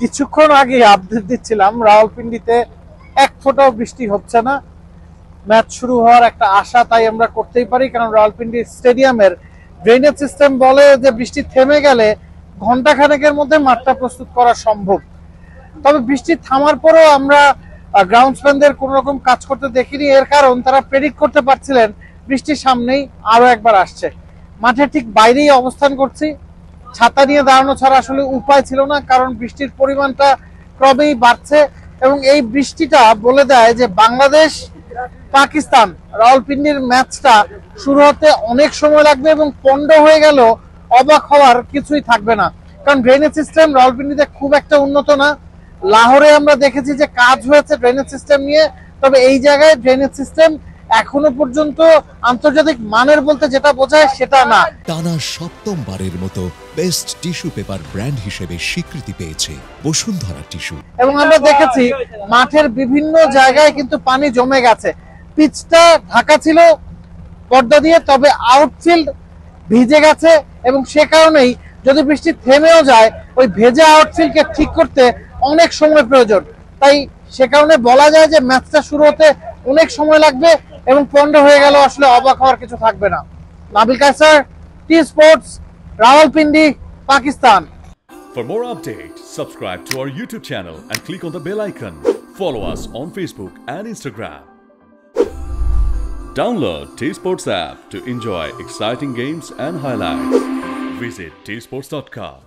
কিছুক্ষণ আগে আপডেট দিচ্ছিলাম রাওয়ালপিন্ডিতে এক ফোঁটাও বৃষ্টি হচ্ছে না। ম্যাচ শুরু হওয়ার একটা আশা তাই আমরা করতেই পারি, কারণ রাওয়ালপিন্ডি স্টেডিয়ামের ড্রেনেজ সিস্টেম বলে যে বৃষ্টি থেমে গেলে ঘন্টাখানেকের মধ্যে মাঠটা প্রস্তুত করা সম্ভব। তবে বৃষ্টি থামার পরেও আমরা গ্রাউন্ডসম্যানদের কোন রকম কাজ করতে দেখিনি। এর কারণ তারা প্রেডিক্ট করতে পারছিলেন বৃষ্টির সামনেই আরো একবার আসছে। মাঠের ঠিক বাইরেই অবস্থান করছি, ছাতা নিয়ে দাঁড়ানো ছাড়া আসলে উপায় ছিল না, কারণ বৃষ্টির পরিমাণটা ক্রমেই বাড়ছে এবং এই বৃষ্টিটা বলে দেয় যে বাংলাদেশ পাকিস্তান রাওয়ালপিন্ডির ম্যাচটা শুরু হতে অনেক সময় লাগবে এবং পণ্ড হয়ে গেল অবাক হওয়ার কিছুই থাকবে না। কারণ ড্রেনেজ সিস্টেম রাওয়ালপিন্ডিতে খুব একটা উন্নত না। লাহোরে আমরা দেখেছি যে কাজ হয়েছে ড্রেনেজ সিস্টেম নিয়ে, তবে এই জায়গায় ড্রেনেজ সিস্টেম এখনো পর্যন্ত আন্তর্জাতিক মানের বলতে যেটা বোঝায় সেটা না। টানা সপ্তমবারের মতো বেস্ট টিস্যু পেপার ব্র্যান্ড হিসেবে স্বীকৃতি পেয়েছে বসুন্ধরা টিস্যু। এবং আমরা দেখেছি মাঠের বিভিন্ন জায়গায় কিন্তু পানি জমে গেছে। পিচটা ঢাকা ছিল পর্দা দিয়ে, তবে আউটফিল্ড ভিজে গেছে এবং সে কারণেই যদি বৃষ্টি থেমেও যায় ওই ভেজা আউটফিল্ডকে ঠিক করতে অনেক সময় প্রয়োজন। তাই সে কারণে বলা যায় যে ম্যাচটা শুরু হতে অনেক সময় লাগবে এবং পণ্ড হয়ে গেল আসলে অবাক হওয়ার কিছু থাকবে না। Nabil Kaiser, T Sports, Rawalpindi, Pakistan. For more updates, subscribe to our YouTube channel and click on the bell icon. Follow us on Facebook and Instagram. Download T-Sports app to enjoy exciting games and highlights. Visit tsports.com.